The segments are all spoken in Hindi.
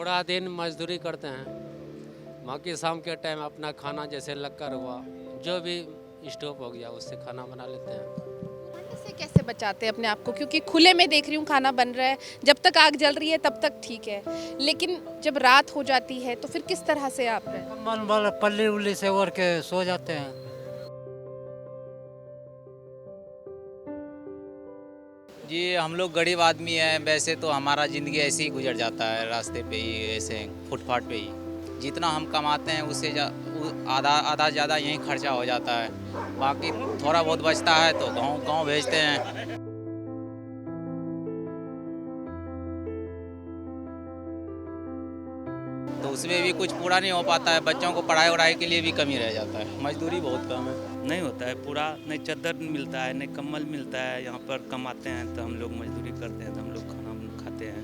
पूरा दिन मजदूरी करते हैं, बाकी शाम के टाइम अपना खाना जैसे लगकर हुआ, जो भी स्टोव हो गया उससे खाना बना लेते हैं। ठंड से कैसे बचाते हैं अपने आप को, क्योंकि खुले में देख रही हूँ खाना बन रहा है, जब तक आग जल रही है तब तक ठीक है, लेकिन जब रात हो जाती है तो फिर किस तरह से आप रहे? कम्बल वाला पल्ली उल्ली से ओढ़ के सो जाते हैं। जी हम लोग गरीब आदमी हैं, वैसे तो हमारा ज़िंदगी ऐसे ही गुजर जाता है, रास्ते पे ही, ऐसे फुटपाथ पे ही। जितना हम कमाते हैं उससे आधा आधा ज़्यादा यहीं खर्चा हो जाता है, बाकी थोड़ा बहुत बचता है तो गाँव गाँव भेजते हैं। तो उसमें भी कुछ पूरा नहीं हो पाता है, बच्चों को पढ़ाई वढ़ाई के लिए भी कमी रह जाता है, मजदूरी बहुत कम है। नहीं होता है पूरा, नहीं चादर मिलता है, नहीं कम्बल मिलता है। यहाँ पर कमाते हैं तो हम लोग मजदूरी करते हैं तो हम लोग खाना खाते हैं।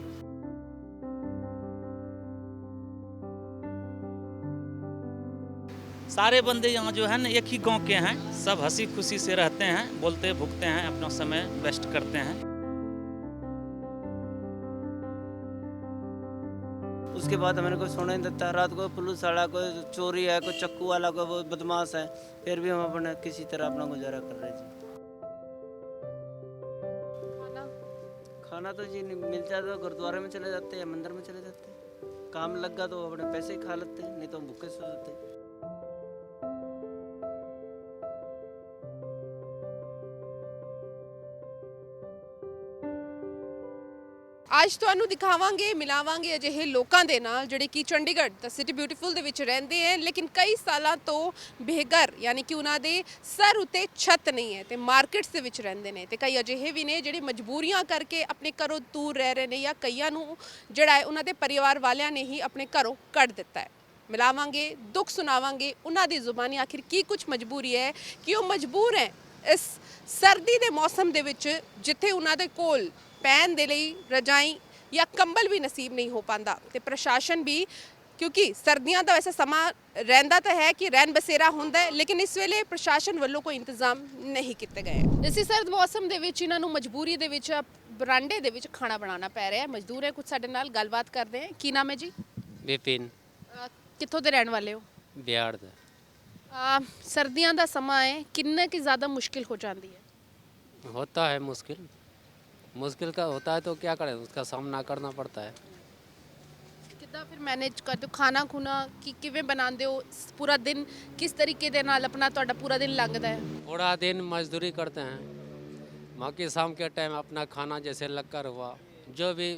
सारे बंदे यहाँ जो है ना एक ही गांव के हैं, सब हंसी खुशी से रहते हैं, बोलते भुगते हैं, अपना समय वेस्ट करते हैं। उसके बाद हमें कोई सोना नहीं देता। रात को पुलिस वाला, कोई चोरी है, कोई चक्कू वाला, कोई वो बदमाश है, फिर भी हम अपने किसी तरह अपना गुजारा कर रहे जी। खाना तो जी नहीं मिलता तो गुरुद्वारे में चले जाते हैं, मंदिर में चले जाते हैं। काम लग गया तो अपने पैसे ही खा लेते हैं, नहीं तो हम भूखे सो जाते हैं। ਅੱਜ ਤੁਹਾਨੂੰ ਦਿਖਾਵਾਂਗੇ, ਮਿਲਾਵਾਂਗੇ ਅਜਿਹੇ ਲੋਕਾਂ ਦੇ ਨਾਲ ਜਿਹੜੇ ਕਿ ਚੰਡੀਗੜ੍ਹ ਦਾ ਸਿਟੀ ਬਿਊਟੀਫੁਲ ਦੇ ਵਿੱਚ ਰਹਿੰਦੇ ਹਨ, ਲੇਕਿਨ ਕਈ ਸਾਲਾਂ ਤੋਂ ਬੇਘਰ, ਯਾਨੀ ਕਿ ਉਹਨਾਂ ਦੇ ਸਰ ਉੱਤੇ ਛੱਤ ਨਹੀਂ ਹੈ ਤੇ ਮਾਰਕੀਟਸ ਦੇ ਵਿੱਚ ਰਹਿੰਦੇ ਨੇ, ਤੇ ਕਈ ਅਜਿਹੇ ਵੀ ਨੇ ਜਿਹੜੇ ਮਜਬੂਰੀਆਂ ਕਰਕੇ ਆਪਣੇ ਘਰੋਂ ਦੂਰ ਰਹਿ ਰਹੇ ਨੇ, ਜਾਂ ਕਈਆਂ ਨੂੰ ਜਿਹੜਾ ਹੈ ਉਹਨਾਂ ਦੇ ਪਰਿਵਾਰ ਵਾਲਿਆਂ ਨੇ ਹੀ ਆਪਣੇ ਘਰੋਂ ਕੱਢ ਦਿੱਤਾ ਹੈ। ਮਿਲਾਵਾਂਗੇ, ਦੁੱਖ ਸੁਣਾਵਾਂਗੇ ਉਹਨਾਂ ਦੀ ਜ਼ੁਬਾਨੀ, ਆਖਿਰ ਕੀ ਕੁਝ ਮਜਬੂਰੀ ਹੈ ਕਿ ਉਹ ਮਜਬੂਰ ਹੈ ਇਸ ਸਰਦੀ ਦੇ ਮੌਸਮ ਦੇ ਵਿੱਚ, ਜਿੱਥੇ ਉਹਨਾਂ ਦੇ ਕੋਲ पैन दे लई रजाई या कंबल भी नसीब नहीं हो पाता, तो प्रशासन भी, क्योंकि सर्दियां का वैसा समा रहिंदा तो है कि रहन बसेरा होंदा है, लेकिन इस वेले प्रशासन वालों कोई इंतजाम नहीं किए गए। इसी सर्द मौसम दे विच इन्हां नूं मजबूरी दे विच बरांडे दे विच खाना बनाना पै रहा है। मजदूर है कुछ साडे नाल गलबात करते हैं। की नाम है जी? विपिन। कित्थों दे रहण वाले हो? बिहार दा। सर्दियां दा समा है, किन्ना की ज़्यादा मुश्किल हो जाती है? होता है मुश्किल का होता है तो क्या करें, उसका सामना करना पड़ता है। कितना फिर मैनेज करते हो खाना खुना कि किवें बनाते हो? पूरा दिन किस तरीके दे नाल अपना तुहाडा पूरा दिन लंघदा है? पूरा दिन मजदूरी करते हैं, बाकी शाम के टाइम अपना खाना जैसे लगकर हुआ, जो भी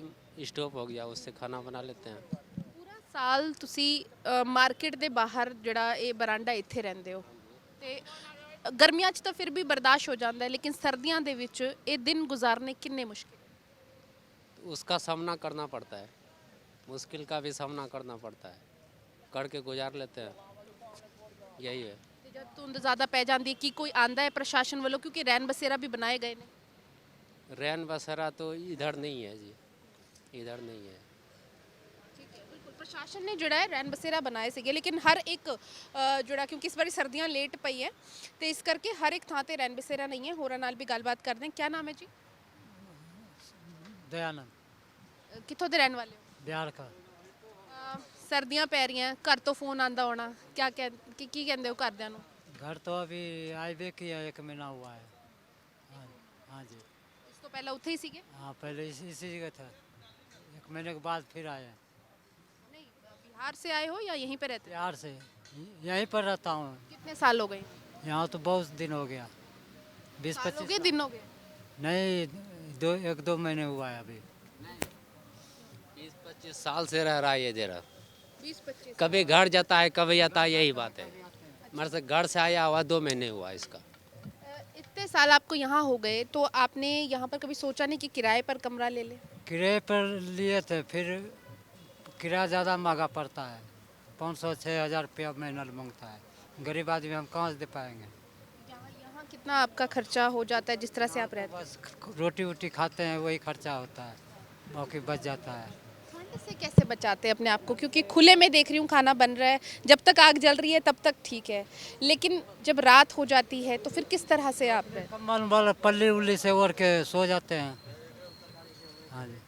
स्टोव हो गया उससे खाना बना लेते हैं। पूरा साल तुसी मार्केट दे बाहर जड़ा ये बरांडा इत्थे रहिंदे हो, ते गर्मियां च तो फिर भी बर्दाश्त हो जाता है, लेकिन सर्दियां दे विच ये दिन गुजारने किन्ने मुश्किल? उसका सामना करना पड़ता है, मुश्किल का भी सामना करना पड़ता है, करके गुजार लेते हैं, यही है। ते जब धुंध ज़्यादा पै जाती है कि कोई आंदा है प्रशासन वालों, क्योंकि रैन बसेरा भी बनाए गए ने? रैन बसेरा तो इधर नहीं है जी, इधर नहीं है। प्रशासन ने जोड़ा है रैन बसेरा बनाए थे, लेकिन हर एक जोड़ा, क्योंकि इस बार सर्दियां लेट पई है तो इस करके हर एक थां ते रैन बसेरा नहीं है। होरां नाल भी गलबात करते हैं। क्या नाम है जी? दयानंद। कित्थों दे रहने वाले हो? बिहार का। सर्दियां पै रही हैं, घर तो फोन आंदा होना, क्या की कहंदे हो घरदियां नूं? घर तो अभी आए किया 1 महीना हुआ है। हाँ, हाँ जी। इस तो पहले उत्थे ही सीगे? हाँ पहले इसी जगह था, 1 महीने के बाद फिर आए। नहीं, बिहार से आए हो या यहीं पे रहते हो? बिहार से यहीं पर रहता हूँ। कितने साल हो गए? यहाँ तो बहुत दिन हो गया, 20-25 हो गए, दिन हो गए? नहीं, 1-2 महीने हुआ है अभी। 20-25 साल से रह रहा है ये जरा, 20-25। कभी घर जाता है कभी आता है, यही बात है। मेरे से घर से आया हुआ 2 महीने हुआ इसका। इतने साल आपको यहाँ हो गए तो आपने यहाँ पर कभी सोचा नहीं कि किराए पर कमरा ले ले? किराए पर लिए थे, फिर किराया ज़्यादा महंगा पड़ता है, 500-6 हज़ार रुपया महीना मांगता है। गरीब आदमी हम कहाँ से दे पाएंगे? यहाँ कितना आपका खर्चा हो जाता है जिस तरह से आप रहते हैं? बस रोटी वोटी खाते हैं वही खर्चा होता है, बाकी बच जाता है। ठंड से कैसे बचाते हैं अपने आप को, क्योंकि खुले में देख रही हूँ खाना बन रहा है, जब तक आग जल रही है तब तक ठीक है, लेकिन जब रात हो जाती है तो फिर किस तरह से आप रहते हैं? कम्बल वाला पल्ली उल्ली से ओढ़ के सो जाते हैं। हाँ जी।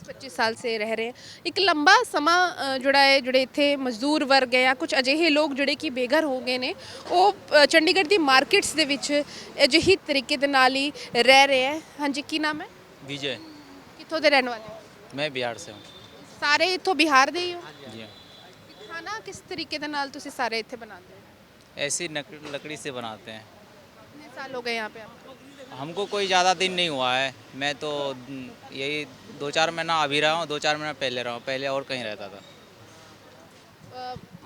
25 ਸਾਲ ਸੇ ਰਹਿ ਰਹੇ हैं ਇੱਕ ਲੰਬਾ ਸਮਾਂ ਜਿਹੜਾ ਹੈ ਜਿਹੜੇ ਇੱਥੇ ਮਜ਼ਦੂਰ ਵਰਗ ਹੈ ਜਾਂ ਕੁਝ ਅਜਿਹੇ ਲੋਕ ਜਿਹੜੇ ਕਿ ਬੇਘਰ ਹੋ ਗਏ ਨੇ ਉਹ ਚੰਡੀਗੜ੍ਹ ਦੀ ਮਾਰਕੀਟਸ ਦੇ ਵਿੱਚ ਅਜਿਹੀ ਤਰੀਕੇ ਦੇ ਨਾਲ ਹੀ ਰਹਿ ਰਹੇ ਹੈ। ਹਾਂਜੀ ਕੀ ਨਾਮ ਹੈ? विजय, ਕਿੱਥੋਂ ਦੇ ਰਹਿਣ ਵਾਲੇ ਹੋ? मैं बिहार से हूँ। ਸਾਰੇ ਇੱਥੋਂ ਬਿਹਾਰ ਦੇ ਹੀ ਹੋ? जी हाँ, ਖਾਣਾ ਕਿਸ ਤਰੀਕੇ ਦੇ ਨਾਲ ਤੁਸੀਂ ਸਾਰੇ ਇੱਥੇ ਬਣਾਉਂਦੇ ਹੋ? ऐसी लकड़ी से बनाते हैं। कितने साल हो गए यहाँ पे आपको? हमको कोई ज़्यादा दिन नहीं हुआ है, मैं तो यही 2-4 महीना अभी रहा हूँ, 2-4 महीना पहले रहा हूँ, पहले और कहीं रहता था।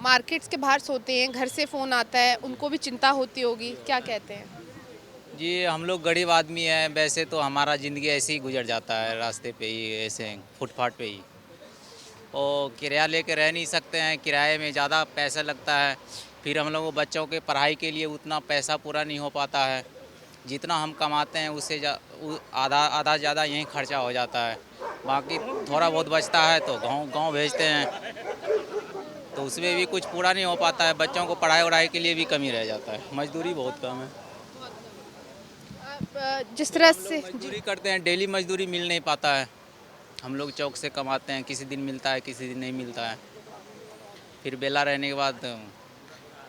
मार्केट्स के बाहर सोते हैं, घर से फ़ोन आता है, उनको भी चिंता होती होगी, क्या कहते हैं? जी हम लोग गरीब आदमी हैं, वैसे तो हमारा ज़िंदगी ऐसे ही गुजर जाता है, रास्ते पे ही ऐसे फुटपाथ पे ही। और किराया लेके रह नहीं सकते हैं, किराए में ज़्यादा पैसा लगता है, फिर हम लोगों बच्चों के पढ़ाई के लिए उतना पैसा पूरा नहीं हो पाता है। जितना हम कमाते हैं उससे आधा ज़्यादा यहीं खर्चा हो जाता है, बाकी थोड़ा बहुत बचता है तो गांव भेजते हैं, तो उसमें भी कुछ पूरा नहीं हो पाता है। बच्चों को पढ़ाई वढ़ाई के लिए भी कमी रह जाता है, मजदूरी बहुत कम है। जिस तरह से मजदूरी करते हैं, डेली मजदूरी मिल नहीं पाता है। हम लोग चौक से कमाते हैं, किसी दिन मिलता है किसी दिन नहीं मिलता है, फिर बेला रहने के बाद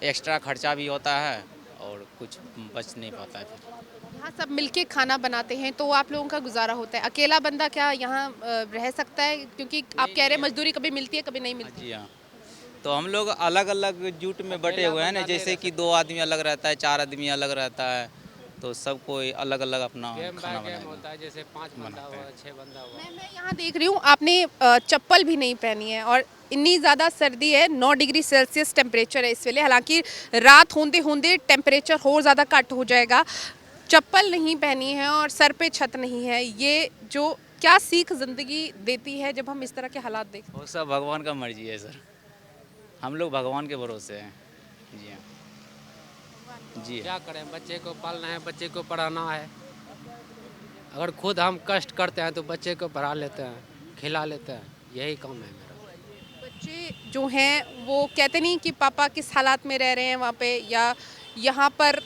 एक्स्ट्रा खर्चा भी होता है और कुछ बच नहीं पाता है। फिर यहाँ सब मिलके खाना बनाते हैं तो आप लोगों का गुजारा होता है। अकेला बंदा क्या यहाँ रह सकता है? क्योंकि आप कह रहे हैं मजदूरी कभी मिलती है कभी नहीं मिलती। जी हाँ, तो हम लोग अलग अलग जुट में बटे हुए हैं ना, जैसे कि 2 आदमी अलग रहता है, 4 आदमी अलग रहता है, तो सब कोई अलग अलग अपना खाना बनाता होता है, जैसे 5 बंदा हुआ 6 बंदा हुआ। मैं यहाँ देख रही हूँ आपने चप्पल भी नहीं पहनी है और इतनी ज़्यादा सर्दी है, 9 डिग्री सेल्सियस टेम्परेचर है इस वेले। हालांकि रात होंदे होंदे टेम्परेचर और ज़्यादा घट हो जाएगा। चप्पल नहीं पहनी है और सर पे छत नहीं है, ये जो क्या सीख ज़िंदगी देती है जब हम इस तरह के हालात देखते हैं? वो सब भगवान का मर्जी है सर, हम लोग भगवान के भरोसे हैं। जी हाँ, जी हाँ। क्या करें, बच्चे को पालना है, बच्चे को पढ़ाना है। अगर खुद हम कष्ट करते हैं तो बच्चे को पढ़ा लेते हैं, खिला लेते हैं, यही काम है मेरा। बच्चे जो हैं वो कहते नहीं कि पापा किस हालात में रह रहे हैं वहाँ पे, या यहाँ पर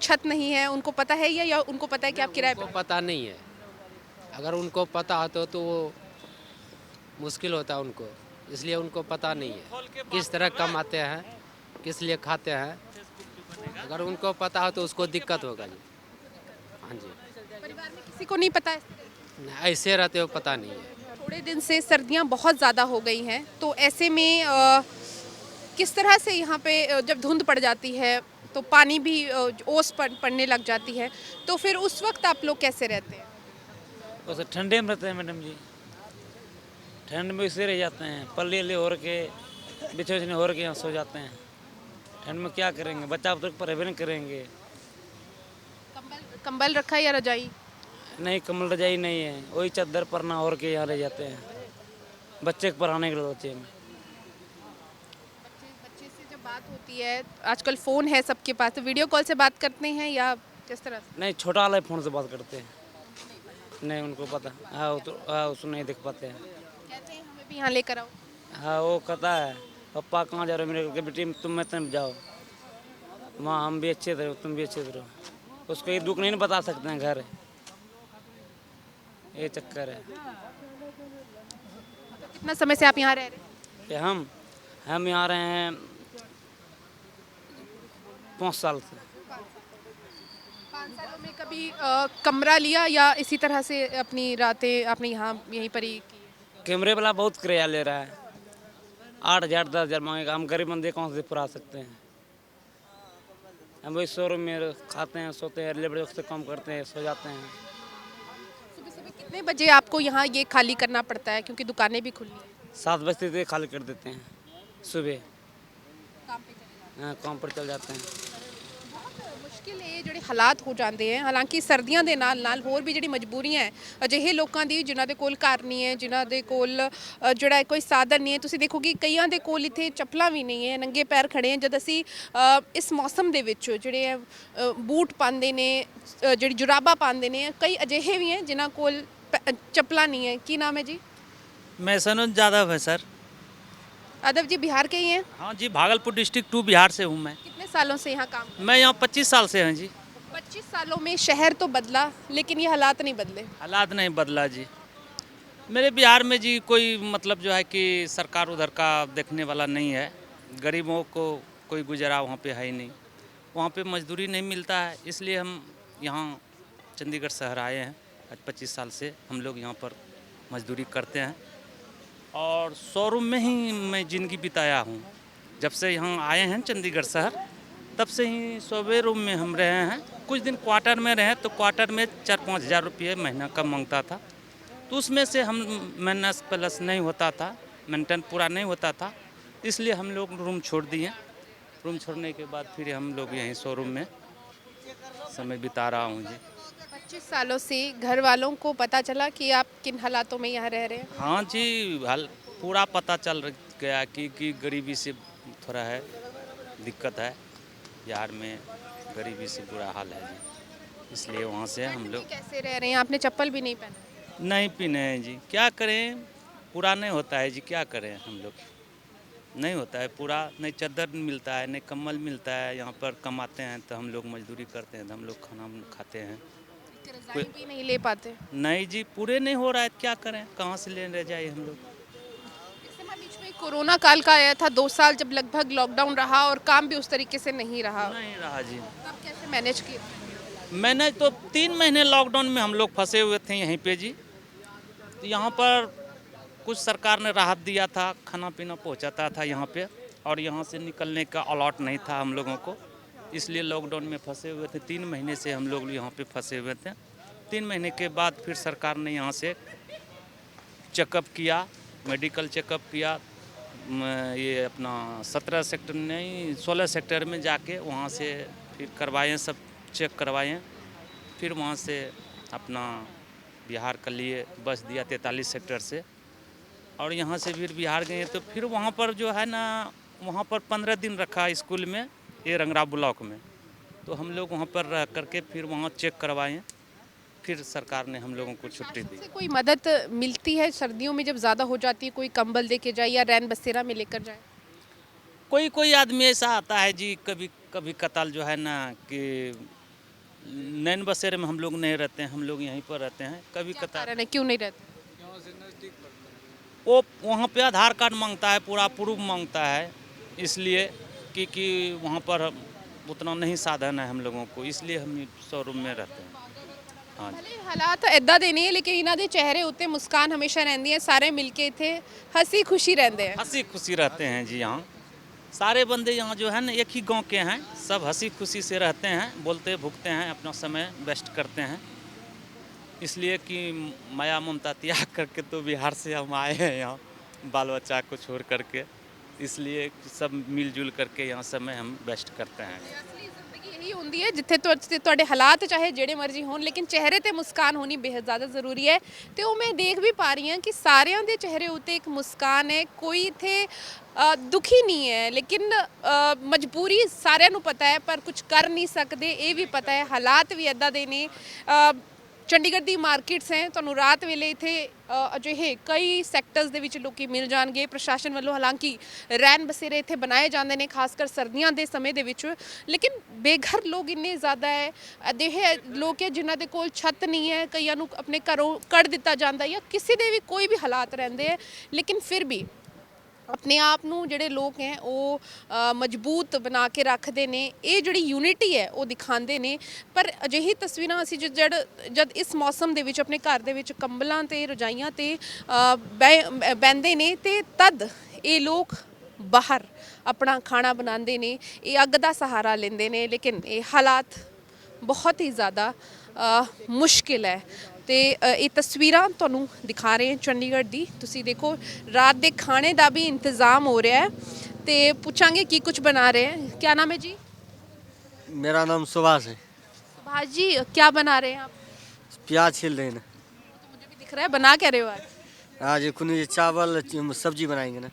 छत नहीं है, उनको पता है या उनको पता है कि आप किराए उनको पे? पता नहीं है। अगर उनको पता होता तो वो मुश्किल होता उनको, इसलिए उनको पता नहीं है किस तरह कमाते हैं, किस लिए खाते हैं। अगर उनको पता हो तो उसको दिक्कत होगा जी। हाँ जी, परिवार में किसी को नहीं पता है? ऐसे रहते हो पता नहीं है। थोड़े दिन से सर्दियाँ बहुत ज़्यादा हो गई हैं, तो ऐसे में किस तरह से यहाँ पे जब धुंध पड़ जाती है तो पानी भी ओस पड़ने लग जाती है, तो फिर उस वक्त आप लोग कैसे रहते हैं? बस ठंडे में रहते हैं मैडम जी, ठंड में इसे रह जाते हैं, पल्ले ले हो के बिछे बिछने हो के यहाँ सो जाते हैं। ठंड में क्या करेंगे, बच्चा तो पर नहीं करेंगे। कंबल रखा है या रजाई? नहीं, कम्बल रजाई नहीं है, वही चादर परना और के यहाँ रह जाते हैं बच्चे को पढ़ाने के लिए। बच्चे में बच्चे से जब बात होती है, आजकल फ़ोन है सबके पास, तो वीडियो कॉल से बात करते हैं या किस तरह से? नहीं, छोटा वाला फ़ोन से बात करते हैं, नहीं उनको पता। हाँ वो तो हाँ उसको नहीं देख पाते हैं। कहते हैं हमें भी यहाँ लेकर आओ। हाँ वो कहता है पापा कहाँ जा रहे हो, मेरे बेटी तुम में तुम जाओ, माँ हम भी अच्छे थे तुम भी अच्छे रहो। उसको ये दुख नहीं बता सकते हैं घर, ये चक्कर है। कितना समय से आप यहाँ रह रहे हैं? कि हम यहाँ रहे हैं 5 साल से। 5 सालों में कभी कमरा लिया या इसी तरह से अपनी रातें आपने यहाँ यहीं पर ही की? कैमरे वाला बहुत किराया ले रहा है, 8,000 10,000 मांगेगा। हम गरीब बंदे कौन से पुरा सकते हैं? हम वही शोरूम में खाते हैं, सोते हैं, लेबर से काम करते हैं, सो जाते हैं। सुबह सुबह कितने बजे आपको यहाँ ये खाली करना पड़ता है, क्योंकि दुकानें भी खुली हैं? 7 बजे से खाली कर देते हैं सुबह, काम पे चले जाते हाँ काम पर चल जाते हैं। हैं। मुश्किल ਇਹ ਜਿਹੜੇ ਹਾਲਾਤ ਹੋ ਜਾਂਦੇ ਹੈ। ਹਾਲਾਂਕਿ ਸਰਦੀਆਂ ਦੇ ਨਾਲ ਨਾਲ ਹੋਰ ਵੀ ਜਿਹੜੀ ਮਜਬੂਰੀਆਂ ਹੈ ਅਜਿਹੇ ਲੋਕਾਂ ਦੀ ਜਿਨ੍ਹਾਂ ਦੇ ਕੋਲ ਘਰ ਨਹੀਂ ਹੈ, ਜਿਨ੍ਹਾਂ ਦੇ ਕੋਲ ਜਿਹੜਾ ਕੋਈ ਸਾਧਨ ਨਹੀਂ ਹੈ। ਤੁਸੀਂ ਦੇਖੋਗੇ ਕਈਆਂ ਦੇ ਕੋਲ ਇੱਥੇ ਚੱਪਲਾਂ ਵੀ ਨਹੀਂ ਹੈ, ਨੰਗੇ ਪੈਰ ਖੜੇ ਹੈ। ਜਦ ਅਸੀਂ ਇਸ ਮੌਸਮ ਦੇ ਵਿੱਚ ਜਿਹੜੇ ਹੈ ਬੂਟ ਪਾਉਂਦੇ ਨੇ, ਜਿਹੜੀ ਜੁਰਾਬਾਂ ਪਾਉਂਦੇ ਨੇ, ਕਈ ਅਜਿਹੇ ਵੀ ਹੈ ਜਿਨ੍ਹਾਂ ਕੋਲ ਚੱਪਲਾਂ ਨਹੀਂ ਹੈ। ਕੀ ਨਾਮ ਹੈ ਜੀ? मैं सनोज यादव है सर। यादव जी बिहार के ही हैं? हाँ जी, भागलपुर डिस्ट्रिक्ट 2 बिहार से हूँ मैं। कितने सालों से यहाँ काम? मैं यहाँ 25 साल से हैं जी। 25 सालों में शहर तो बदला लेकिन ये हालात नहीं बदले। हालात नहीं बदला जी। मेरे बिहार में जी कोई मतलब जो है कि सरकार उधर का देखने वाला नहीं है। गरीबों को कोई गुजारा वहाँ पे है ही नहीं, वहाँ पे मजदूरी नहीं मिलता है। इसलिए हम यहाँ चंडीगढ़ शहर आए हैं। आज 25 साल से हम लोग यहाँ पर मजदूरी करते हैं और शोरूम में ही मैं ज़िंदगी बिताया हूँ। जब से यहाँ आए हैं चंडीगढ़ शहर तब से ही सोवे रूम में हम रहे हैं। कुछ दिन क्वार्टर में रहे तो क्वार्टर में 4-5 हज़ार रुपये महीना का मांगता था, तो उसमें से हम मेंटेनेंस प्लस नहीं होता था, मेंटेन पूरा नहीं होता था, इसलिए हम लोग रूम छोड़ दिए। रूम छोड़ने के बाद फिर हम लोग यहीं शोरूम में समय बिता रहा हूँ जी। 25 सालों से घर वालों को पता चला कि आप किन हालातों में यहाँ रह रहे हैं? हाँ जी, पूरा पता चल गया कि गरीबी से थोड़ा है दिक्कत है, बिहार में गरीबी से बुरा हाल है जी। इसलिए वहाँ से हम लोग कैसे रह रहे हैं? आपने चप्पल भी नहीं पहना। नहीं पीने हैं जी, क्या करें, पूरा नहीं होता है जी, क्या करें हम लोग, नहीं होता है पूरा, नहीं चादर मिलता है, नहीं कम्बल मिलता है। यहाँ पर कमाते हैं तो हम लोग मजदूरी करते हैं तो हम लोग खाना खाते हैं, रज़ाई भी नहीं ले पाते। नहीं जी, पूरे नहीं हो रहा है, क्या करें, कहाँ से ले रह जाए हम लोग। इस समय बीच में कोरोना काल का आया था, 2 साल जब लगभग लॉकडाउन रहा और काम भी उस तरीके से नहीं रहा, नहीं रहा जी, तब कैसे मैनेज किए? मैंने तो 3 महीने लॉकडाउन में हम लोग फंसे हुए थे यहीं पे जी। तो यहाँ पर कुछ सरकार ने राहत दिया था, खाना पीना पहुँचाता था यहाँ पे, और यहाँ से निकलने का अलॉट नहीं था हम लोगों को, इसलिए लॉकडाउन में फंसे हुए थे। 3 महीने से हम लोग यहाँ पे फंसे हुए थे। 3 महीने के बाद फिर सरकार ने यहाँ से चेकअप किया, मेडिकल चेकअप किया, ये अपना 17 सेक्टर नहीं 16 सेक्टर में जाके वहाँ से फिर करवाएं, सब चेक करवाएं, फिर वहाँ से अपना बिहार के लिए बस दिया 43 सेक्टर से, और यहाँ से फिर बिहार गए तो फिर वहाँ पर जो है ना, वहाँ पर 15 दिन रखा स्कूल में, ये रंगरा ब्लॉक में। तो हम लोग वहाँ पर रह करके फिर वहाँ चेक करवाएं, फिर सरकार ने हम लोगों को छुट्टी दी। से कोई मदद मिलती है सर्दियों में जब ज़्यादा हो जाती है? कोई कंबल दे के जाए या रैन बसेरा में लेकर जाए? कोई आदमी ऐसा आता है जी, कभी कभी कताल जो है ना कि नैन बसेरे में हम लोग नहीं रहते हैं, हम लोग यहीं पर रहते हैं। कभी कताल कारण है क्यों नहीं रहते? वो वहाँ पे आधार कार्ड मांगता है, पूरा प्रूफ मांगता है, इसलिए कि वहाँ पर उतना नहीं साधन है हम लोगों को, इसलिए हम शोरूम में रहते हैं। हाँ जी। भले हालात इदा दे नहीं है लेकिन इन्हों के चेहरे उत्ते मुस्कान हमेशा रहती है, सारे मिलके इत्थे हसी खुशी रहते हैं। हंसी खुशी रहते हैं जी। यहाँ सारे बंदे यहाँ जो है ना एक ही गांव के हैं, सब हंसी खुशी से रहते हैं, बोलते भुगते हैं, अपना समय वेस्ट करते हैं, इसलिए कि माया ममता त्याग करके तो बिहार से हम आए हैं यहाँ बाल बच्चा को छोड़ करके, इसलिए सब मिलजुल करके यहाँ समय हम वेस्ट करते हैं। असली जिंदगी यही होंदी है जिथे ਤੁਹਾਡੇ ਹਾਲਾਤ ਚਾਹੇ ਜਿਹੜੇ ਮਰਜ਼ੀ ਹੋਣ ਲੇਕਿਨ ਚਿਹਰੇ ਤੇ ਮੁਸਕਾਨ ਹੋਣੀ ਬੇहद ਜ਼ਿਆਦਾ ਜ਼ਰੂਰੀ ਹੈ। ਤੇ ਉਹ ਮੈਂ ਦੇਖ ਵੀ ਪਾ ਰਹੀ ਹਾਂ ਕਿ ਸਾਰਿਆਂ ਦੇ ਚਿਹਰੇ ਉੱਤੇ ਇੱਕ ਮੁਸਕਾਨ ਹੈ, ਕੋਈ ਇੱਥੇ ਦੁਖੀ ਨਹੀਂ ਹੈ, ਲੇਕਿਨ ਮਜਬੂਰੀ ਸਾਰਿਆਂ ਨੂੰ ਪਤਾ ਹੈ ਪਰ ਕੁਝ ਕਰ ਨਹੀਂ ਸਕਦੇ, ਇਹ ਵੀ ਪਤਾ ਹੈ, ਹਾਲਾਤ ਵੀ ਇਦਾਂ ਦੇ ਨੇ। ਚੰਡੀਗੜ੍ਹ ਦੀ ਮਾਰਕੀਟਸ ਹੈ, ਤੁਹਾਨੂੰ ਰਾਤ ਵੇਲੇ ਇੱਥੇ ਅਜਿਹੇ ਕਈ ਸੈਕਟਰਸ ਦੇ ਵਿੱਚ ਲੋਕੀ ਮਿਲ ਜਾਣਗੇ। ਪ੍ਰਸ਼ਾਸਨ ਵੱਲੋਂ ਹਾਲਾਂਕਿ ਰੈਨ ਬਸੇਰੇ ਇੱਥੇ ਬਣਾਏ ਜਾਂਦੇ ਨੇ ਖਾਸ ਕਰ ਸਰਦੀਆਂ ਦੇ ਸਮੇਂ ਦੇ ਵਿੱਚ, ਲੇਕਿਨ ਬੇਘਰ ਲੋਕ ਇੰਨੇ ਜ਼ਿਆਦਾ ਹੈ, ਅਜਿਹੇ ਲੋਕ ਹੈ ਜਿਨ੍ਹਾਂ ਦੇ ਕੋਲ ਛੱਤ ਨਹੀਂ ਹੈ, ਕਈਆਂ ਨੂੰ ਆਪਣੇ ਘਰੋਂ ਕੱਢ ਦਿੱਤਾ ਜਾਂਦਾ ਜਾਂ ਕਿਸੇ ਦੇ ਵੀ ਕੋਈ ਵੀ ਹਾਲਾਤ ਰਹਿੰਦੇ ਹੈ, ਲੇਕਿਨ ਫਿਰ ਵੀ ਆਪਣੇ ਆਪ ਨੂੰ ਜਿਹੜੇ ਲੋਕ ਹੈ ਉਹ ਮਜ਼ਬੂਤ ਬਣਾ ਕੇ ਰੱਖਦੇ ਨੇ। ਇਹ ਜਿਹੜੀ ਯੂਨਿਟੀ ਹੈ ਉਹ ਦਿਖਾਉਂਦੇ ਨੇ। ਪਰ ਅਜਿਹੀ ਤਸਵੀਰਾਂ ਅਸੀਂ ਜਦ ਇਸ ਮੌਸਮ ਦੇ ਵਿੱਚ ਆਪਣੇ ਘਰ ਦੇ ਵਿੱਚ ਕੰਬਲਾਂ ਤੇ ਰਜਾਈਆਂ ਤੇ ਬਹਿੰਦੇ ਨੇ ਤੇ ਤਦ ਇਹ ਲੋਕ ਬਾਹਰ ਆਪਣਾ ਖਾਣਾ ਬਣਾਉਂਦੇ ਨੇ, ਇਹ ਅੱਗ ਦਾ ਸਹਾਰਾ ਲੈਂਦੇ ਨੇ, ਲੇਕਿਨ ਇਹ ਹਾਲਾਤ ਬਹੁਤ ਹੀ ਜ਼ਿਆਦਾ ਮੁਸ਼ਕਿਲ ਹੈ। ਤੇ ਇਹ ਤਸਵੀਰਾਂ ਤੁਹਾਨੂੰ ਦਿਖਾ ਰਹੇ ਹਾਂ ਚੰਡੀਗੜ੍ਹ ਦੀ, ਤੁਸੀਂ ਦੇਖੋ ਰਾਤ ਦੇ ਖਾਣੇ ਦਾ ਵੀ ਇੰਤਜ਼ਾਮ ਹੋ ਰਿਹਾ ਹੈ ਤੇ ਪੁੱਛਾਂਗੇ ਕੀ ਕੁਝ ਬਣਾ ਰਹੇ हैं। क्या नाम है जी? मेरा नाम सुभाष है। सुभाष जी क्या बना रहे हैं आप? प्याज छील रहे हैं ना। तो मुझे भी दिख रहा है, बना क्या रहे हो आज? आज कुछ चावल सब्जी बनाएंगे ना।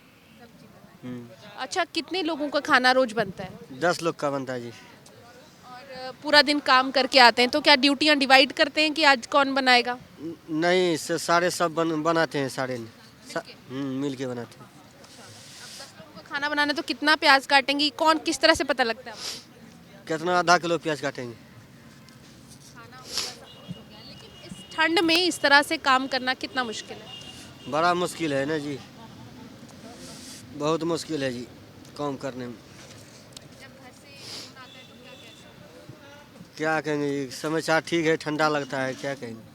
अच्छा, कितने लोगों का खाना रोज बनता है? 10 लोग का बनता है जी। और पूरा दिन काम करके आते हैं तो क्या ड्यूटियाँ डिवाइड करते हैं कि आज कौन बनाएगा? नहीं सारे सब बनाते हैं, सारे मिल के बनाते हैं। खाना बनाना तो कितना प्याज काटेंगी, कौन किस तरह से पता लगता है? कितना आधा किलो प्याज काटेंगे। लेकिन इस ठंड में इस तरह से काम करना कितना मुश्किल है? बड़ा मुश्किल है ना जी, बहुत मुश्किल है जी काम करने में। जब घर से फोन आता है तो क्या कहते हैं? क्या कहेंगे, ये समाचार ठीक है, ठंडा लगता है, क्या कहेंगे।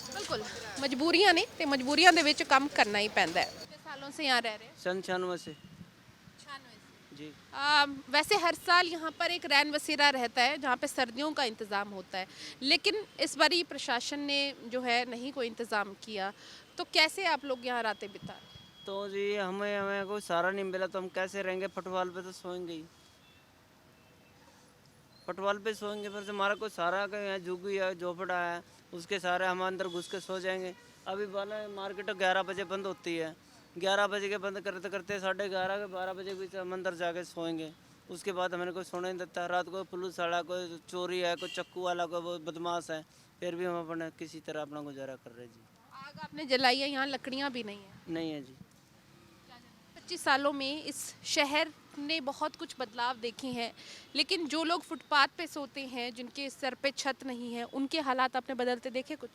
ਬਿਲਕੁਲ ਮਜਬੂਰੀਆਂ ਨੇ ਤੇ ਮਜਬੂਰੀਆਂ ਦੇ ਵਿੱਚ ਕੰਮ ਕਰਨਾ ਹੀ ਪੈਂਦਾ ਹੈ। कितने सालों से यहाँ रह रहे हैं? सन 96 से 96 से। जी। वैसे हर साल यहाँ पर एक रैन बसेरा रहता है जहाँ पे सर्दियों का इंतज़ाम होता है, लेकिन इस बारी प्रशासन ने जो है नहीं कोई इंतज़ाम किया, तो कैसे आप लोग यहाँ रातें बिता रहे हैं? तो जी हमें हमें कोई सहारा नहीं मिला तो हम कैसे रहेंगे, फुटबॉल पे तो सोएंगे ही, फुटबॉल पे सोएंगे, फिर से हमारा कोई सहारा का यहाँ झुग्गी है, झोपड़ा है, उसके सहारे हम अंदर घुस के सो जाएंगे। अभी वाला मार्केट 11 बजे बंद होती है, 11 बजे के बंद करते करते 11:30 के 12 बजे के बीच हम अंदर जाके सोएंगे। उसके बाद हमें कोई सोने नहीं देता। रात को पुलिस वाला, कोई चोरी है, कोई चक्कू वाला, कोई वो बदमाश है, फिर भी हम अपने किसी तरह अपना गुजारा कर रहे हैं जी। आग आपने जलाई है, यहाँ लकड़ियाँ भी नहीं है। नहीं है जी। 25 सालों में इस शहर ने बहुत कुछ बदलाव देखे हैं, लेकिन जो लोग फुटपाथ पे सोते हैं, जिनके सर पे छत नहीं है, उनके हालात आपने बदलते देखे कुछ?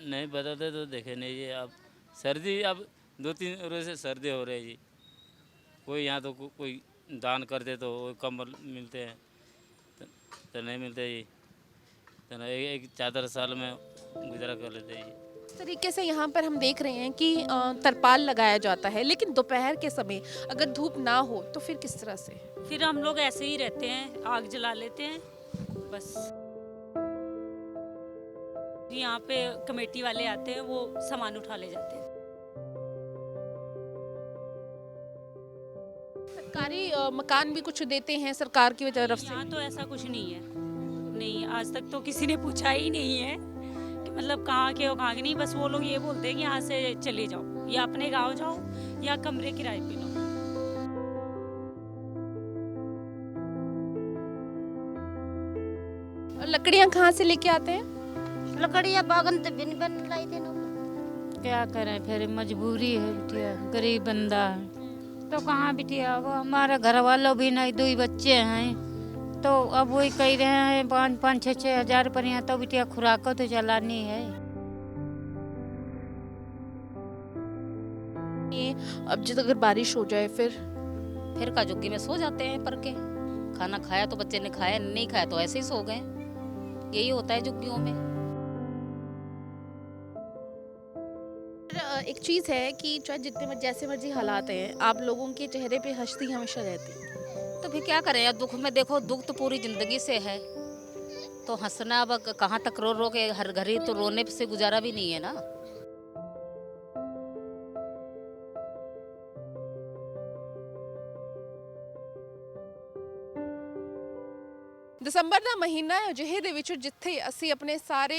नहीं बदलते तो देखे नहीं जी। अब सर्दी, अब 2-3 रोज से सर्दी हो रही है जी। कोई यहाँ तो कोई दान कर दे तो वो कंबल मिलते हैं, तो नहीं मिलते जी। तो एक चादर साल में गुजारा कर लेते हैं जी। इस तरीके से यहाँ पर हम देख रहे हैं कि तरपाल लगाया जाता है, लेकिन दोपहर के समय अगर धूप ना हो तो फिर किस तरह से? फिर हम लोग ऐसे ही रहते हैं, आग जला लेते हैं बस। यहाँ पे कमेटी वाले आते हैं, वो सामान उठा ले जाते हैं। सरकारी मकान भी कुछ देते हैं सरकार की तरफ से? यहाँ तो ऐसा कुछ नहीं है, नहीं आज तक तो किसी ने पूछा ही नहीं है कि मतलब कहाँ के हो कहाँ के नहीं। बस वो लोग ये बोलते हैं कि यहाँ से चले जाओ, या अपने गांव जाओ या कमरे किराए पे लो। और लकड़ियाँ कहाँ से लेके आते हैं? लकड़ियाँ बागन तो बिन बन लाई थे ना। क्या करें, फिर मजबूरी है बिटिया, गरीब बंदा है तो कहाँ बिटिया। वो हमारे घर वालों भी नहीं, 2 ही बच्चे हैं, तो अब वही कह रहे हैं 5-6 हजार पर यहाँ तो बिटिया खुराक तो चलानी है। ये अब जिस अगर बारिश हो जाए फिर का झुग्गी में सो जाते हैं पर के। खाना खाया तो बच्चे ने खाया, नहीं खाया तो ऐसे ही सो गए। यही होता है झुग्गियों में। एक चीज़ है कि चाहे जितने जैसे मर्जी हालात हैं, आप लोगों के चेहरे पे हंसती हमेशा रहती है। तो फिर क्या करें यार, दुख में देखो, दुख तो पूरी जिंदगी से है, तो हंसना अब कहाँ तक रो रो के हर घड़ी, तो रोने से गुजारा भी नहीं है ना। ਦਸੰਬਰ ਦਾ ਮਹੀਨਾ ਹੈ ਅਜਿਹੇ ਦੇ ਵਿੱਚ ਜਿੱਥੇ ਅਸੀਂ ਆਪਣੇ ਸਾਰੇ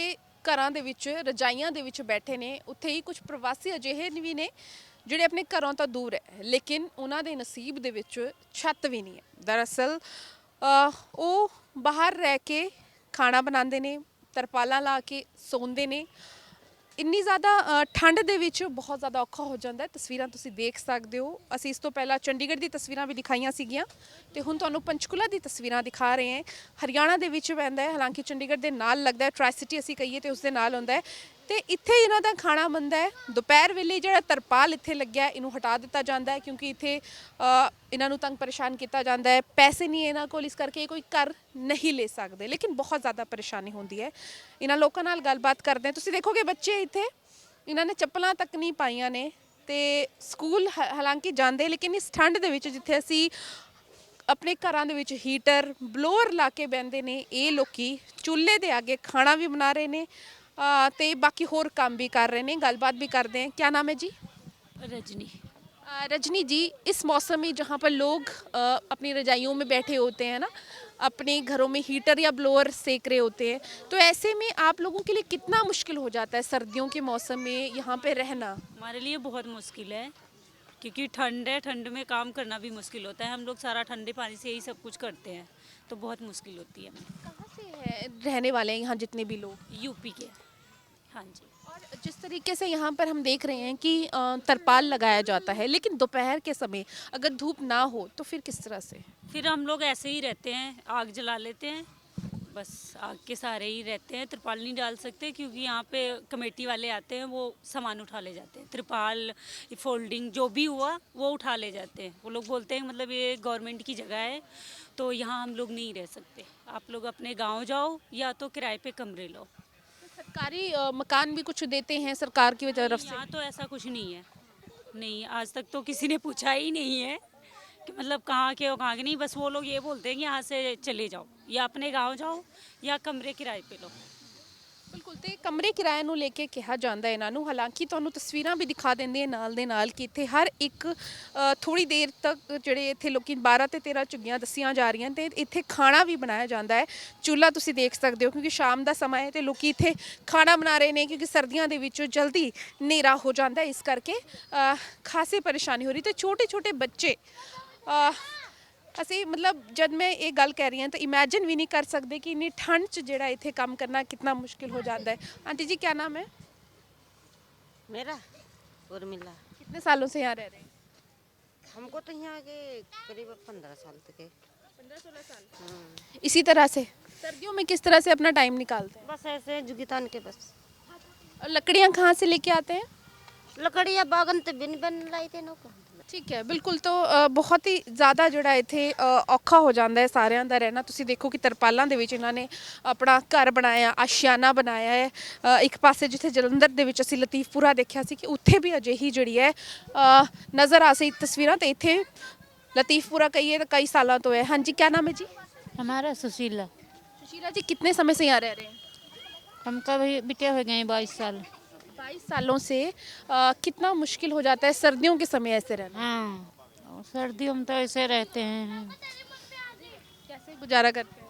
ਘਰਾਂ ਦੇ ਵਿੱਚ ਰਜਾਈਆਂ ਦੇ ਵਿੱਚ ਬੈਠੇ ਨੇ, ਉੱਥੇ ਹੀ ਕੁਝ ਪ੍ਰਵਾਸੀ ਅਜਿਹੇ ਵੀ ਨੇ ਜਿਹੜੇ ਆਪਣੇ ਘਰੋਂ ਤਾਂ ਦੂਰ ਹੈ, ਲੇਕਿਨ ਉਹਨਾਂ ਦੇ ਨਸੀਬ ਦੇ ਵਿੱਚ ਛੱਤ ਵੀ ਨਹੀਂ ਹੈ। ਦਰਅਸਲ ਉਹ ਬਾਹਰ ਰਹਿ ਕੇ ਖਾਣਾ ਬਣਾਉਂਦੇ ਨੇ, ਤਰਪਾਲਾਂ ਲਾ ਕੇ ਸੌਂਦੇ ਨੇ। ਇੰਨੀ ਜ਼ਿਆਦਾ ਠੰਡ ਦੇ ਵਿੱਚ ਬਹੁਤ ਜ਼ਿਆਦਾ ਔਖਾ ਹੋ ਜਾਂਦਾ ਹੈ। ਤਸਵੀਰਾਂ ਤੁਸੀਂ ਦੇਖ ਸਕਦੇ ਹੋ। ਅਸੀਂ ਇਸ ਤੋਂ ਪਹਿਲਾਂ ਚੰਡੀਗੜ੍ਹ ਦੀ ਤਸਵੀਰਾਂ ਵੀ ਦਿਖਾਈਆਂ ਸੀਗੀਆਂ ਤੇ ਹੁਣ ਤੁਹਾਨੂੰ ਪੰਚਕੂਲਾ ਦੀ ਤਸਵੀਰਾਂ ਦਿਖਾ ਰਹੇ ਹਾਂ। ਹਰਿਆਣਾ ਦੇ ਵਿੱਚ ਪੈਂਦਾ ਹੈ, ਹਾਲਾਂਕਿ ਚੰਡੀਗੜ੍ਹ ਦੇ ਨਾਲ ਲੱਗਦਾ ਹੈ, ਟ੍ਰਾਈ ਸਿਟੀ ਅਸੀਂ ਕਹੀਏ ਤੇ ਉਸ ਦੇ ਨਾਲ ਹੁੰਦਾ ਹੈ। ਤੇ ਇੱਥੇ ਇਹਨਾਂ ਦਾ ਖਾਣਾ ਬਣਦਾ ਹੈ। ਦੁਪਹਿਰ ਵੇਲੇ ਜਿਹੜਾ ਤਰਪਾਲ ਇੱਥੇ ਲੱਗਿਆ ਇਹਨੂੰ ਹਟਾ ਦਿੱਤਾ ਜਾਂਦਾ ਹੈ, ਕਿਉਂਕਿ ਇੱਥੇ ਇਹਨਾਂ ਨੂੰ ਤੰਗ ਪਰੇਸ਼ਾਨ ਕੀਤਾ ਜਾਂਦਾ ਹੈ। ਪੈਸੇ ਨਹੀਂ ਇਹਨਾਂ ਕੋਲ, ਇਸ ਕਰਕੇ ਕੋਈ ਘਰ ਨਹੀਂ ਲੈ ਸਕਦੇ, ਲੇਕਿਨ ਬਹੁਤ ਜ਼ਿਆਦਾ ਪਰੇਸ਼ਾਨੀ ਹੁੰਦੀ ਹੈ। ਇਹਨਾਂ ਲੋਕਾਂ ਨਾਲ ਗੱਲਬਾਤ ਕਰਦੇ ਹਾਂ। ਤੁਸੀਂ ਦੇਖੋਗੇ ਬੱਚੇ ਇੱਥੇ, ਇਹਨਾਂ ਨੇ ਚੱਪਲਾਂ ਤੱਕ ਨਹੀਂ ਪਾਈਆਂ ਨੇ ਤੇ ਸਕੂਲ ਹਾਲਾਂਕਿ ਜਾਂਦੇ, ਲੇਕਿਨ ਇਸ ਠੰਡ ਦੇ ਵਿੱਚ ਜਿੱਥੇ ਅਸੀਂ ਆਪਣੇ ਘਰਾਂ ਦੇ ਵਿੱਚ ਹੀਟਰ ਬਲੋਅਰ ਲਾ ਕੇ ਬਹਿੰਦੇ ਨੇ, ਇਹ ਲੋਕੀ ਚੁੱਲ੍ਹੇ ਦੇ ਅੱਗੇ ਖਾਣਾ ਵੀ ਬਣਾ ਰਹੇ ਨੇ ਤੇ बाकी होर काम भी कर रहे हैं। गलबात भी करते हैं। क्या नाम है जी? रजनी। रजनी जी, इस मौसम में जहाँ पर लोग अपनी रजाइयों में बैठे होते हैं ना, अपने घरों में हीटर या ब्लोअर सेक रहे होते हैं, तो ऐसे में आप लोगों के लिए कितना मुश्किल हो जाता है सर्दियों के मौसम में यहाँ पे रहना? हमारे लिए बहुत मुश्किल है, क्योंकि ठंड है, ठंड में काम करना भी मुश्किल होता है। हम लोग सारा ठंडे पानी से यही सब कुछ करते हैं, तो बहुत मुश्किल होती है हमें। कहाँ से है रहने वाले हैं यहाँ जितने भी लोग? यूपी के। हाँ जी। और जिस तरीके से यहाँ पर हम देख रहे हैं कि तरपाल लगाया जाता है, लेकिन दोपहर के समय अगर धूप ना हो तो फिर किस तरह से? फिर हम लोग ऐसे ही रहते हैं, आग जला लेते हैं बस आग के सहारे ही रहते हैं, तिरपाल नहीं डाल सकते क्योंकि यहाँ पे कमेटी वाले आते हैं, वो सामान उठा ले जाते हैं, तिरपाल फोल्डिंग जो भी हुआ वो उठा ले जाते हैं। वो लोग बोलते हैं मतलब ये गवर्नमेंट की जगह है तो यहाँ हम लोग नहीं रह सकते, आप लोग अपने गांव जाओ या तो किराए पे कमरे लो। सरकारी मकान भी कुछ देते हैं सरकार की तरफ से? यहाँ तो ऐसा कुछ नहीं है, नहीं आज तक तो किसी ने पूछा ही नहीं है कि मतलब कहाँ के हो कहाँ के नहीं, बस वो लोग ये बोलते हैं कि यहाँ से चले जाओ या अपने गांव जाओ या कमरे किराए पे लो। ਬਿਲਕੁਲ ਤੇ ਕਮਰੇ ਕਿਰਾਏ ਨੂੰ ਲੈ ਕੇ ਕਿਹਾ ਜਾਂਦਾ ਇਹਨਾਂ ਨੂੰ। ਹਾਲਾਂਕਿ ਤੁਹਾਨੂੰ ਤਸਵੀਰਾਂ ਵੀ ਦਿਖਾ ਦਿੰਦੇ ਆ ਨਾਲ ਦੇ ਨਾਲ ਕਿ ਇੱਥੇ ਹਰ ਇੱਕ ਥੋੜੀ ਦੇਰ ਤੱਕ ਜਿਹੜੇ ਇੱਥੇ ਲੋਕੀ 12 ਤੇ 13 ਝੁੱਗੀਆਂ ਦੱਸੀਆਂ ਜਾ ਰਹੀਆਂ ਤੇ ਇੱਥੇ ਖਾਣਾ ਵੀ ਬਣਾਇਆ ਜਾਂਦਾ ਹੈ। ਚੁੱਲ੍ਹਾ ਤੁਸੀਂ ਦੇਖ ਸਕਦੇ ਹੋ ਕਿਉਂਕਿ ਸ਼ਾਮ ਦਾ ਸਮਾਂ ਹੈ ਤੇ ਲੋਕੀ ਇੱਥੇ ਖਾਣਾ ਬਣਾ ਰਹੇ ਨੇ ਕਿਉਂਕਿ ਸਰਦੀਆਂ ਦੇ ਵਿੱਚ ਜਲਦੀ ਹਨੇਰਾ ਹੋ ਜਾਂਦਾ ਹੈ, ਇਸ ਕਰਕੇ ਖਾਸੀ ਪਰੇਸ਼ਾਨੀ ਹੋ ਰਹੀ ਤੇ ਛੋਟੇ ਛੋਟੇ ਬੱਚੇ ਅਸੀਂ ਮਤਲਬ ਜਦ ਮੈਂ ਇਹ ਗੱਲ ਕਹਿ ਰਹੀ ਹਾਂ ਤਾਂ ਇਮੇजिन ਵੀ ਨਹੀਂ ਕਰ ਸਕਦੇ ਕਿ ਇੰਨੀ ਠੰਡ 'ਚ ਜਿਹੜਾ ਇੱਥੇ ਕੰਮ ਕਰਨਾ कितना मुश्किल हो जाता है। आंटी जी क्या नाम है? मेरा उर्मिला। कितने सालों से यहाँ रह रहे हैं? हमको तो यहाँ के करीब 15 साल तक है। 15-16 साल। इसी तरह से सर्दियों में किस तरह से अपना टाइम निकालते हैं? बस ऐसे जुगितान के बस। और लकड़ियाँ कहाँ से लेके आते हैं? लकड़ियाँ बागन तो बिन बन लाई थे नो। ਠੀਕ ਹੈ ਬਿਲਕੁਲ। ਤਾਂ ਬਹੁਤ ਹੀ ਜ਼ਿਆਦਾ ਜਿਹੜਾ ਇੱਥੇ ਔਖਾ ਹੋ ਜਾਂਦਾ ਹੈ ਸਾਰਿਆਂ ਦਾ ਰਹਿਣਾ। ਤੁਸੀਂ ਦੇਖੋ ਕਿ ਤਰਪਾਲਾਂ ਦੇ ਵਿੱਚ ਇਹਨਾਂ ਨੇ ਆਪਣਾ ਘਰ ਬਣਾਇਆ, ਆਸ਼ਿਆਨਾ ਬਣਾਇਆ ਹੈ। ਇੱਕ ਪਾਸੇ ਜਿੱਥੇ ਜਲੰਧਰ ਦੇ ਵਿੱਚ ਅਸੀਂ ਲਤੀਫਪੁਰਾ ਦੇਖਿਆ ਸੀ ਕਿ ਉੱਥੇ ਵੀ ਅਜਿਹੀ ਜਿਹੜੀ ਹੈ ਨਜ਼ਰ ਆ ਸੀ ਤਸਵੀਰਾਂ। ਤੇ ਇੱਥੇ ਲਤੀਫਪੁਰਾ ਕਹੀਏ ਤਾਂ ਕਈ ਸਾਲਾਂ ਤੋਂ ਹੈ। ਹਾਂਜੀ क्या नाम है जी? हमारा सुशीला। सुशीला जी कितने समय से यहाँ रह रहे हैं? हमका भी बिटिया हो गए 22 साल। 22 सालों से कितना मुश्किल हो जाता है सर्दियों के समय ऐसे रहना? हाँ, और सर्दियों में तो ऐसे रहते हैं, कैसे गुजारा करते हैं?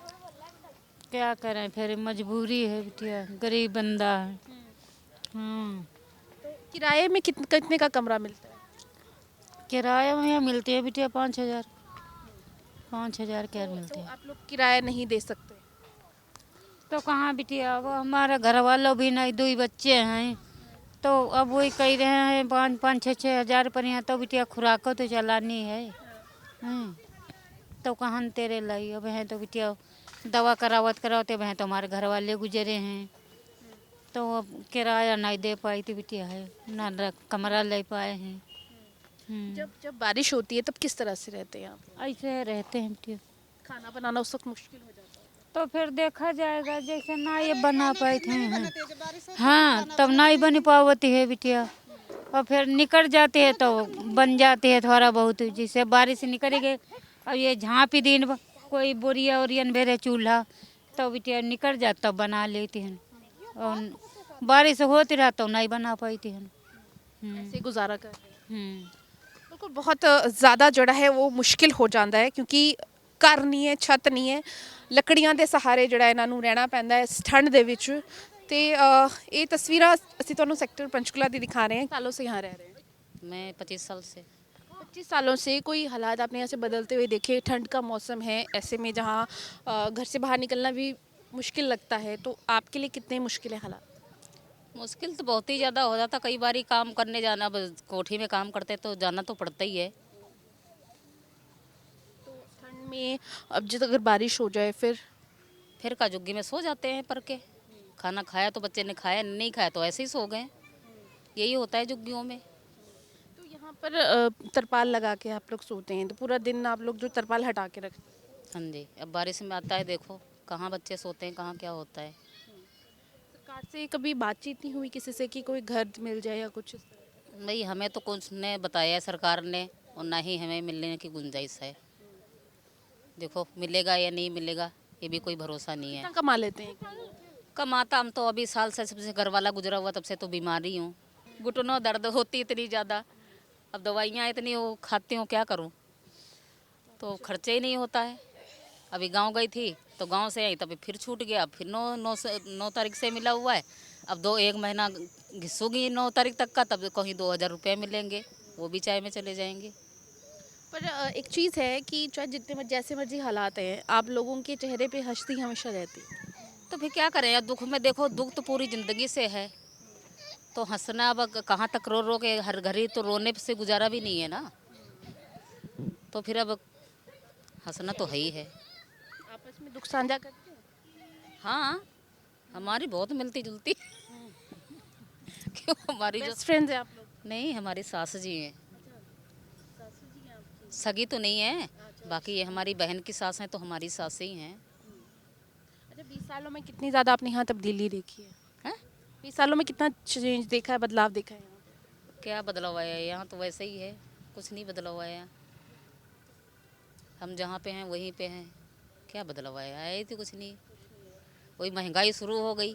क्या करें फिर मजबूरी है बिटिया, गरीब बंदा है। हाँ, किराए में कितने का कमरा मिलता है? किराया में यहाँ मिलती है बिटिया 5,000 क्या मिलते तो हैं। आप लोग किराया नहीं दे सकते? तो कहाँ बिटिया, वो हमारा घर वालों भी नहीं, 2 बच्चे हैं तो अब वही कह रहे हैं 5-6 हज़ार पर यहाँ तो बिटिया खुराक तो चलानी है। तो कहाँ तेरे लाई अब हैं तो बिटिया दवा करावते हैं तो हमारे घर वाले गुजरे हैं तो अब किराया नहीं दे पाई थी बिटिया है ना, कमरा ले पाए हैं। जब बारिश होती है तब किस तरह से रहते हैं आप? ऐसे रहते हैं बिटिया, खाना बनाना उस वक्त मुश्किल हो जाता है? तो फिर देखा जाएगा जैसे ना ये बना पाए थे। हाँ, तब ना ही बन पावती है बिटिया और फिर निकल जाते हैं तो बन जाते हैं थोड़ा बहुत। जैसे बारिश निकलेगी और ये झाँपी दिन कोई बोरिया ओरियन बेरे चूल्हा तो बिटिया निकल जाता तब बना लेती हैं और बारिश होती रहा तो नहीं बना पाती हैं। ऐसे गुजारा कर रहे हैं। बिल्कुल बहुत ज़्यादा जड़ा है वो मुश्किल हो जाता है क्योंकि घर नहीं है, छत नहीं है, ਲੱਕੜੀਆਂ ਦੇ ਸਹਾਰੇ ਜਿਹੜਾ ਇਹਨਾਂ ਨੂੰ ਰਹਿਣਾ ਪੈਂਦਾ ਹੈ ਇਸ ਠੰਡ ਦੇ ਵਿੱਚ। ਤੇ ਇਹ ਤਸਵੀਰਾਂ ਅਸੀਂ ਤੁਹਾਨੂੰ ਸੈਕਟਰ पंचकुला ਦੀ दिखा रहे हैं। सालों से यहाँ रह रहे हैं? मैं 25 साल से। 25 सालों से कोई हालात आपने यहाँ से बदलते हुए देखे? ठंड का मौसम है ऐसे में जहाँ घर से बाहर निकलना भी मुश्किल लगता है, तो आपके लिए कितने मुश्किल है हालात? मुश्किल तो बहुत ही ज़्यादा हो जाता, कई बार काम करने जाना, कोठी में काम करते तो जाना तो पड़ता ही है। में अब जब अगर बारिश हो जाए फिर का जुग्गी में सो जाते हैं पर के खाना खाया तो बच्चे ने खाया, नहीं खाया तो ऐसे ही सो गए। यही होता है जुग्गियों में। तो यहाँ पर तरपाल लगा के आप लोग सोते हैं तो पूरा दिन आप लोग जो तरपाल हटा के रखते हैं? हाँ जी, अब बारिश में आता है देखो कहाँ बच्चे सोते हैं, कहाँ क्या होता है। सरकार से कभी बातचीत नहीं हुई किसी से कि कोई घर मिल जाए या कुछ? भाई हमें तो कुछ ने बताया है सरकार ने और ना ही हमें मिलने की गुंजाइश है। देखो मिलेगा या नहीं मिलेगा ये भी कोई भरोसा नहीं है। कितना कमा लेते हैं? कमाता हम तो अभी साल से सबसे घर वाला गुजरा हुआ तब से तो बीमारी हूँ, घुटनों दर्द होती इतनी ज़्यादा, अब दवाइयाँ इतनी वो खाती हूँ क्या करूँ, तो खर्चे ही नहीं होता है। अभी गांव गई थी तो गांव से आई तभी फिर छूट गया, फिर 9 तारीख से मिला हुआ है, अब 1 महीना घिसूंगी 9 तारीख तक का, तब कहीं 2,000 रुपये मिलेंगे, वो भी चाय में चले जाएंगे। पर एक चीज़ है कि चाहे जितने जैसे मर्जी हालात हैं आप लोगों के चेहरे पे हंसती हमेशा रहती है। तो फिर क्या करें यार, दुख में देखो दुख तो पूरी ज़िंदगी से है तो हंसना अब कहाँ तक रो रो के हर घड़ी तो रोने से गुजारा भी नहीं है ना, तो फिर अब हंसना तो है ही है। आपस में दुख साझा करते हैं? हाँ, हमारी बहुत मिलती जुलती क्यों हमारी जो बेस्ट फ्रेंड्स हैं आप लोग? नहीं, हमारी सास जी हैं। सगी तो नहीं है, बाकी ये हमारी बहन की सास हैं तो हमारी सास ही हैं। अच्छा 20 सालों में कितनी ज़्यादा आपने यहाँ तब्दीली देखी है? हैं? 20 सालों में कितना चेंज देखा है, बदलाव देखा है यहाँ पे? क्या बदलाव आया है? यहाँ तो वैसे ही है, कुछ नहीं बदलाव आया। हम जहाँ पे हैं वहीं पे हैं, क्या बदलाव आया है? तो कुछ नहीं, वही महंगाई शुरू हो गई।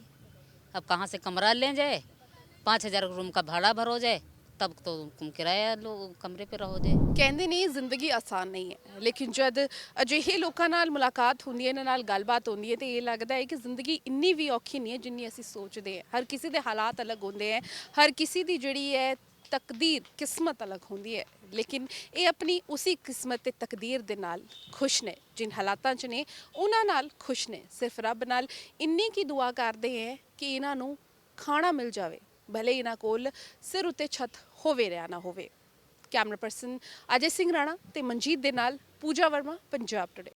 अब कहाँ से कमरा ले जाए, 5,000 रूम का भाड़ा भरो जाए, तब तो तुम किराया लो, कमरे पे रहो जाए। ਕਹਿੰਦੇ ਨੇ ਜ਼ਿੰਦਗੀ ਆਸਾਨ ਨਹੀਂ ਹੈ, ਲੇਕਿਨ ਜਦ ਅਜਿਹੇ ਲੋਕਾਂ ਨਾਲ ਮੁਲਾਕਾਤ ਹੁੰਦੀ ਹੈ, ਇਹਨਾਂ ਨਾਲ ਗੱਲਬਾਤ ਹੁੰਦੀ ਹੈ, ਤੇ ਇਹ ਲੱਗਦਾ ਹੈ ਕਿ ਜ਼ਿੰਦਗੀ ਇੰਨੀ ਵੀ ਔਖੀ ਨਹੀਂ ਹੈ ਜਿੰਨੀ ਅਸੀਂ ਸੋਚਦੇ ਹਾਂ। ਹਰ ਕਿਸੇ ਦੇ ਹਾਲਾਤ ਅਲੱਗ ਹੁੰਦੇ ਹੈ, ਹਰ ਕਿਸੇ ਦੀ ਜਿਹੜੀ ਹੈ ਤਕਦੀਰ ਕਿਸਮਤ ਅਲੱਗ ਹੁੰਦੀ ਹੈ, ਲੇਕਿਨ ਇਹ ਆਪਣੀ ਉਸੇ ਕਿਸਮਤ ਤੇ ਤਕਦੀਰ ਦੇ ਨਾਲ ਖੁਸ਼ ਨੇ। ਜਿਨ ਹਾਲਾਤਾਂ 'ਚ ਨੇ ਉਹਨਾਂ ਨਾਲ ਖੁਸ਼ ਨੇ। ਸਿਰਫ ਰੱਬ ਨਾਲ ਇੰਨੀ ਕੀ ਦੁਆ ਕਰਦੇ ਹੈ ਕਿ ਇਹਨਾਂ ਨੂੰ ਖਾਣਾ ਮਿਲ ਜਾਵੇ, ਭਲੇ ਇਹਨਾਂ ਕੋਲ ਸਿਰ ਉੱਤੇ ਛੱਤ ਹੋਵੇ ਜਾਂ ਨਾ ਹੋਵੇ। ਕੈਮਰਾ ਪਰਸਨ ਅਜੇ ਸਿੰਘ ਰਾਣਾ ਤੇ ਮਨਜੀਤ ਦੇ ਨਾਲ ਪੂਜਾ ਵਰਮਾ, ਪੰਜਾਬ ਟੁਡੇ।